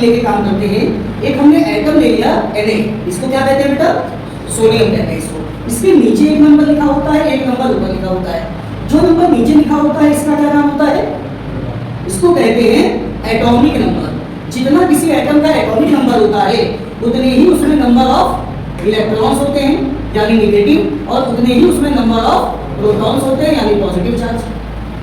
लेके काम करते हैं। एक हमने एटम ले लिया Na, इसको क्या कहते हैं बेटा? सोडियम कहते हैं इसको। इसके नीचे एक नंबर लिखा होता है, एक नंबर ऊपर लिखा होता है। जो नंबर नीचे लिखा होता है इसका क्या नाम होता है? इसको कहते हैं एटॉमिक नंबर। जितना किसी एटम का एटॉमिक नंबर होता है उतने ही उसमें नंबर ऑफ इलेक्ट्रॉन्स होते हैं यानी नेगेटिव, और उतने ही उसमें नंबर ऑफ प्रोटॉन्स होते हैं यानी पॉजिटिव चार्ज।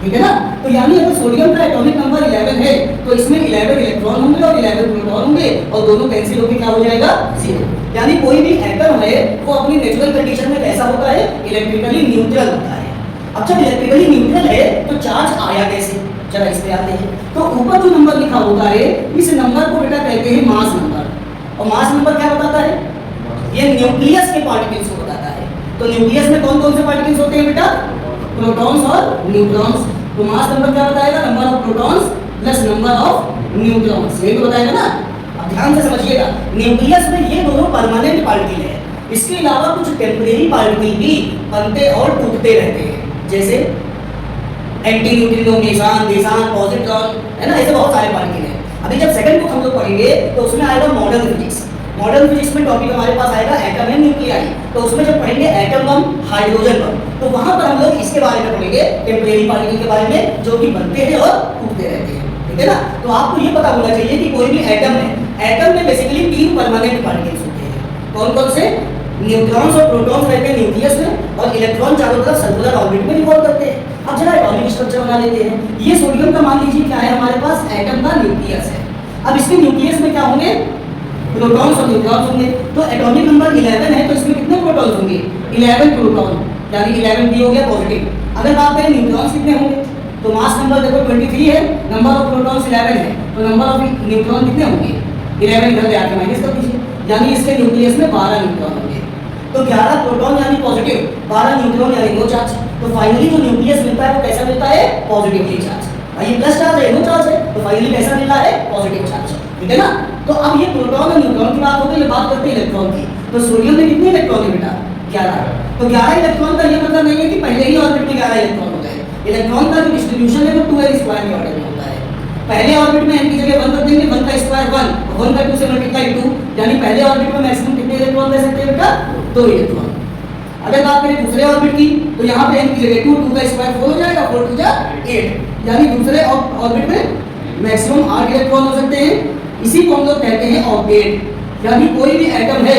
ठीक है ना? तो यानी अगर सोडियम का एटॉमिक नंबर 11 है तो इसमें 11 इलेक्ट्रॉन होंगे और 11 प्रोटॉन होंगे और दोनों कैंसिल होकर क्या हो जाएगा? 0। यानी कोई भी एटम है वो अपनी नेचुरल कंडीशन में कैसा होता है? इलेक्ट्रिकली न्यूट्रल होता है। अब जब इलेक्ट्रिकली न्यूट्रल है तो चार्ज आया कैसे? चला इस पे आते हैं। तो ऊपर जो नंबर लिखा होता है इस नंबर को बेटा कहते हैं मास नंबर। और मास नंबर क्या बताता है? ये न्यूक्लियस के पार्टिकल्स को बताता है। तो न्यूक्लियस में कौन कौन से पार्टिकल्स होते हैं बेटा? प्रोटॉन्स और न्यूट्रॉन्स। तो मास नंबर क्या बताएगा? Number of protons plus number of neutrons, यही तो बताएगा ना। अब ध्यान से समझिएगा, न्यूक्लियस में ये दोनों परमानेंट पार्टिकल है। इसके अलावा कुछ टेम्परेरी पार्टिकल भी बनते और टूटते रहते हैं, जैसे एंटी न्यूट्रिनो, मेसान, देसान, पॉजिट्रॉन, है ना, ऐसे बहुत सारे पार्टिकल हैं। अभी जब सेकंड बुक हम लोग पढ़ेंगे तो उसमें आएगा मॉडर्न फिजिक्स। मॉडर्न फिजिक्स में टॉपिक हमारे पास आएगा एटम एंड न्यूक्लियाई। तो उसमें जब पढ़ेंगे एटम बम, हाइड्रोजन बम, तो वहां पर हम लोग इसके बारे में पढ़ेंगे, टेम्परेरी पार्टिकल के बारे में जो कि बनते हैं और टूटते रहते हैं। ठीक है ना? तो आपको ये पता होना चाहिए कि कोई भी एटम है, एटम में बेसिकली 3 परमानेंट पार्टिकल्स होते हैं। कौन कौन से? न्यूट्रॉन्स और प्रोटॉन्स रहते हैं न्यूक्लियस में, और इलेक्ट्रॉन चारों तरफ सर्कुलर ऑर्बिट में रिवॉल्व करते हैं। अब जरा एटॉमिक स्ट्रक्चर बना लेते हैं। ये सोडियम का मान लीजिए क्या है हमारे पास? एटम का न्यूक्लियस है। अब इसके न्यूक्लियस में क्या होंगे? प्रोटॉन्स और न्यूट्रॉन्स होंगे। तो एटॉमिक नंबर 11 है तो इसमें कितने प्रोटॉन्स होंगे? 11 प्रोटॉन, यानी 11 भी हो गया पॉजिटिव। अगर बात करें न्यूट्रॉन्स कितने होंगे, तो मास नंबर देखो 23 है, नंबर ऑफ प्रोटॉन्स 11 है, तो नंबर ऑफ न्यूट्रॉन कितने होंगे? 11 इधर ले आके माइनस कर दीजिए, यानी इसके न्यूक्लियस में 12 न्यूट्रॉन होंगे। तो 11 प्रोटॉन यानी पॉजिटिव, 12 न्यूट्रॉन यानी नो चार्ज। तो फाइनली जो न्यूक्लियस मिलता है वो कैसा मिलता है? Positively charge. ये प्लस चार्ज है, नो चार्ज है, तो फाइनली कैसा मिल रहा है? Positive charge. ठीक है ना? तो अब ये प्रोटॉन और न्यूट्रॉन की बात होगी, बात करते हैं इलेक्ट्रॉन की। तो सोडियम में कितने इलेक्ट्रॉन है बेटा? 11। तो 11 इलेक्ट्रॉन का ये मतलब नहीं है कि पहले ही ऑर्बिट में 11 इलेक्ट्रॉन होता है। इलेक्ट्रॉन का जो डिस्ट्रीब्यूशन है वो 2l² के ऑर्डर में होता है। पहले ऑर्बिट में n की जगह 1 रख देंगे, 1 का स्क्वायर 1, 1 का 2 से मल्टीप्लाई 2, यानी पहले ऑर्बिट में मैक्सिमम कितने इलेक्ट्रॉन ले सकते हैं बेटा? 2 इलेक्ट्रॉन। अगर बात करें दूसरे ऑर्बिट की तो यहाँ पे n की जगह 2, 2 का स्क्वायर 4 हो जाएगा, 4 2 जा 8, यानी दूसरे ऑर्बिट में मैक्सिमम 8 इलेक्ट्रॉन हो सकते हैं। इसी को हम लोग कहते हैं ऑक्टेट, यानी कोई भी एटम है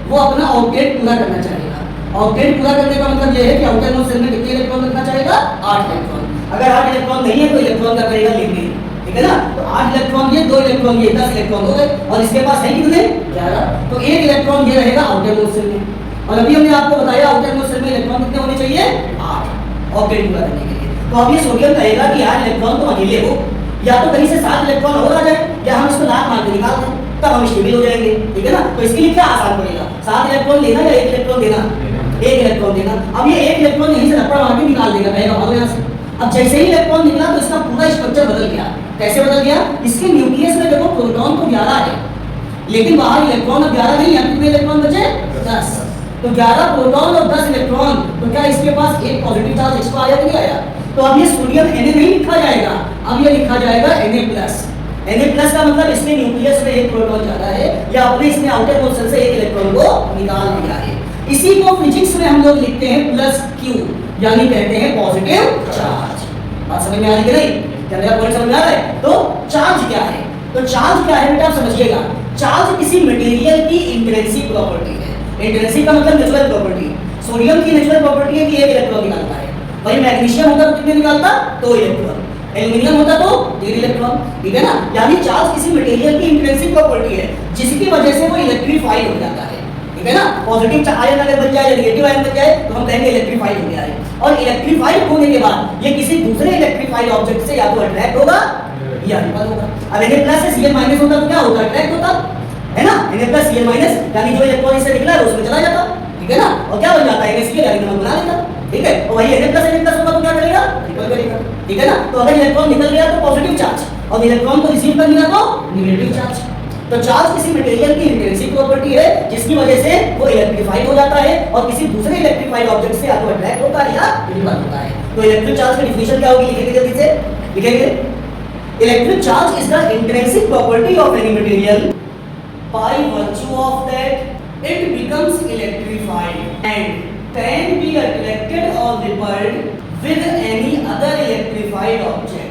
वो अपना ऑक्टेट पूरा करना चाहेगा। ऑक्टेट पूरा करने का मतलब यह है कि आउटर मोस्ट शेल में कितने इलेक्ट्रॉन रखना चाहेगा? 8 इलेक्ट्रॉन। अगर 8 इलेक्ट्रॉन नहीं है तो इलेक्ट्रॉन का करेगा लिमिट। ठीक है ना? तो 8 इलेक्ट्रॉन ये, 2 इलेक्ट्रॉन ये, 10 इलेक्ट्रॉन हो गए, और इसके पास है कितने? 11। तो 1 इलेक्ट्रॉन ये रहेगा आउटर मोस्ट शेल में। और अभी हमने आपको बताया आउटर मोस्ट शेल में इलेक्ट्रॉन कितने होने चाहिए? 8 ऑक्टेट पूरा करने के लिए। तो अब ये सोडियम कहेगा कि 8 इलेक्ट्रॉन तो अकेले हो, या तो कहीं से 7 इलेक्ट्रॉन और आ जाए, या हम इसको लाख मार के निकाल दें, तब हम स्टेबल हो जाएंगे। ठीक है ना? तो इसके लिए क्या आसान पड़ेगा? 7 इलेक्ट्रॉन लेना या 1 इलेक्ट्रॉन देना? 1 इलेक्ट्रॉन देना। अब ये 1 इलेक्ट्रॉन यहीं से रप्पड़ मार के निकाल देगा, कहेगा भागो यहाँ से। अब जैसे ही इलेक्ट्रॉन निकला तो इसका पूरा स्ट्रक्चर बदल गया। कैसे बदल गया? इसके न्यूक्लियस में देखो प्रोटॉन तो 11 है, लेकिन बाहर इलेक्ट्रॉन अब 11 नहीं है, कितने इलेक्ट्रॉन बचे? 10। तो 11 प्रोटॉन और 10 इलेक्ट्रॉन, तो क्या इसके पास एक पॉजिटिव चार्ज एक्स्ट्रा आया नहीं आया? तो अब ये सोडियम Na नहीं लिखा जाएगा, अब ये लिखा जाएगा Na+। Na+ का मतलब इसके न्यूक्लियस में एक प्रोटॉन ज्यादा है, या अपने इसने आउटर मोस्ट शेल से एक इलेक्ट्रॉन को निकाल दिया है। इसी को फिजिक्स में हम लोग लिखते हैं +Q, यानी कहते हैं पॉजिटिव चार्ज। बात समझ में आ रही है नहीं? क्या मेरा पॉइंट समझ में आ रहा है? तो चार्ज क्या है? तो चार्ज क्या है बेटा आप समझिएगा। चार्ज किसी मटेरियल की इंट्रिंसिक प्रॉपर्टी है। इंट्रिंसिक का मतलब नेचुरल प्रॉपर्टी। सोडियम की नेचुरल प्रॉपर्टी है कि 1 इलेक्ट्रॉन निकालता है। वही मैग्नीशियम होता तो कितने निकालता? 2 इलेक्ट्रॉन। एल्युमिनियम होता तो 1 इलेक्ट्रॉन। ठीक है ना? यानी चार्ज किसी मटेरियल की इंट्रिंसिक प्रॉपर्टी है जिसकी वजह से वो इलेक्ट्रीफाइड हो जाता है। ठीक है ना? पॉजिटिव आयन अगर बन जाए या नेगेटिव आयन बन जाए तो हम कहेंगे इलेक्ट्रीफाइड हो गया है। और इलेक्ट्रीफाइड होने के बाद ये किसी दूसरे इलेक्ट्रीफाइड ऑब्जेक्ट से या तो अट्रैक्ट होगा या रिपल होगा। अब Na+ से Cl- होता तो क्या होता? अट्रैक्ट होता है ना? Na+ Cl- यानी जो इलेक्ट्रॉन इससे निकला है उसमें चला जाता। ठीक है ना? और क्या बन जाता है? NaCl यानी नमक बना लेता। ठीक है? और वही Na+ होगा तो क्या करेगा? रिपल करेगा। ठीक है ना? तो अगर इलेक्ट्रॉन निकल गया तो पॉजिटिव चार्ज, और इलेक्ट्रॉन को रिसीव कर लिया तो नेगेटिव चार्ज। तो चार्ज किसी मटेरियल की इंट्रिंसिक प्रॉपर्टी है जिसकी वजह से वो इलेक्ट्रीफाइड हो जाता है और किसी दूसरे इलेक्ट्रीफाइड ऑब्जेक्ट से या तो अट्रैक्ट होता है या रिपल होता है। तो इलेक्ट्रिक चार्ज की डिफिनेशन क्या होगी? लिखेंगे जल्दी से, लिखेंगे। Electric charge is the intrinsic property of any material. By virtue of that, it becomes electrified and can be attracted or repelled with any other electrified object.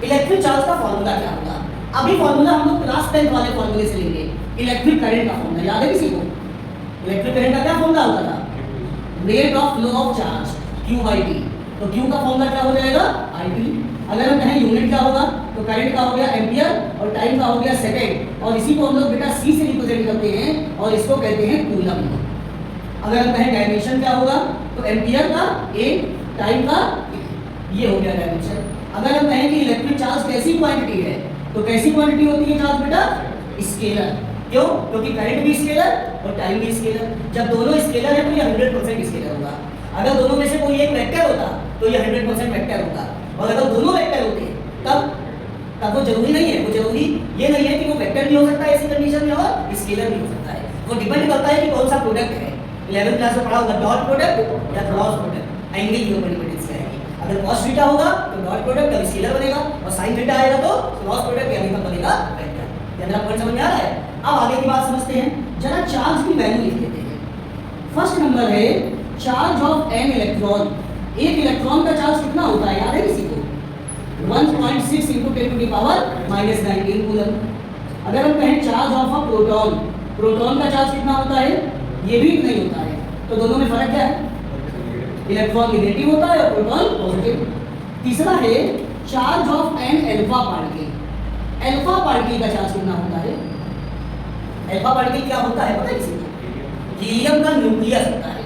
Electric charge का formula क्या होगा? अभी फॉर्मूला हम लोग class 10 वाले फॉर्मूले से लेंगे। इलेक्ट्रिक करंट का फॉर्मूला याद है किसी को? इलेक्ट्रिक करंट का क्या फॉर्मूला होता था? Rate of flow of charge Q by T। तो Q का फॉर्मूला क्या हो जाएगा? IT। अगर हम कहें यूनिट क्या होगा तो करंट का हो गया एम्पियर और टाइम का हो गया सेकंड, और इसी को हम लोग बेटा C से रिप्रेजेंट करते हैं और इसको कहते हैं कूलम। अगर हम कहें डायमेंशन क्या होगा तो एम्पियर का A, टाइम का ये हो गया डायमेंशन। अगर हम कहें कि इलेक्ट्रिक चार्ज कैसी क्वांटिटी है तो कैसी क्वांटिटी होती है चार्ज बेटा? स्केलर। क्यों? क्योंकि करंट भी स्केलर और टाइम भी स्केलर। जब दोनों स्केलर है तो ये 100% स्केलर होगा। अगर दोनों में से कोई एक वेक्टर होता तो ये 100% वेक्टर होता, और अगर दोनों वेक्टर होते तब वो जरूरी नहीं है, वो जरूरी ये नहीं है कि वो वेक्टर भी हो सकता है ऐसी कंडीशन में और स्केलर भी हो सकता है। वो डिपेंड करता है कि कौन सा प्रोडक्ट है। 11th क्लास में पढ़ा होगा डॉट प्रोडक्ट या क्रॉस प्रोडक्ट, एंगल की ऊपर डिपेंडेंस आएगी। अगर cos थीटा होगा तो डॉट प्रोडक्ट तब स्केलर बनेगा, और sin थीटा आएगा तो क्रॉस प्रोडक्ट यानी तब बनेगा वेक्टर। क्या मेरा पॉइंट समझ में आ रहा है? अब आगे की बात समझते हैं। जरा चार्ज की वैल्यू लिख लेते हैं। फर्स्ट नंबर है चार्ज ऑफ एन इलेक्ट्रॉन। एक इलेक्ट्रॉन का चार्ज कितना होता है याद है किसी को? 1.6 × 10⁻⁻19 कूलम। अगर हम कहें charge of a proton, proton का चार्ज कितना होता है? ये भी नहीं होता है। तो दोनों में फर्क क्या है? इलेक्ट्रॉन नेगेटिव होता है और प्रोटॉन पॉजिटिव। तीसरा है charge of an alpha particle. Alpha particle का चार्ज कितना होता है? अल्फा पार्टिकल क्या होता है पता है किसी को? हीलियम का न्यूक्लियस होता है।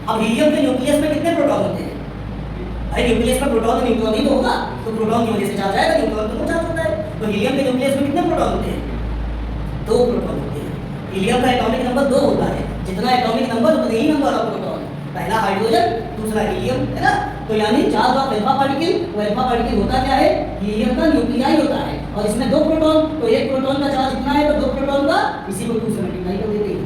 अब हीलियम के न्यूक्लियस में कितने प्रोटॉन होते हैं? भाई न्यूक्लियस में प्रोटॉन और न्यूट्रॉन ही तो होगा, तो प्रोटॉन की वजह से चार्ज आएगा, न्यूट्रॉन तो चार्ज होता है। तो हीलियम के न्यूक्लियस में कितने प्रोटॉन होते हैं? 2 प्रोटॉन होते हैं। हीलियम का एटॉमिक नंबर 2 होता है। जितना एटॉमिक नंबर उतने ही नंबर ऑफ प्रोटॉन। पहला हाइड्रोजन, दूसरा हीलियम, है ना? तो यानी चार्ज ऑफ अल्फा पार्टिकल, वो अल्फा पार्टिकल होता क्या है? हीलियम का न्यूक्लियाई होता है, और इसमें 2 प्रोटॉन, तो एक प्रोटॉन का चार्ज कितना है तो 2 प्रोटॉन का इसी को 2 से मल्टीप्लाई कर देते हैं।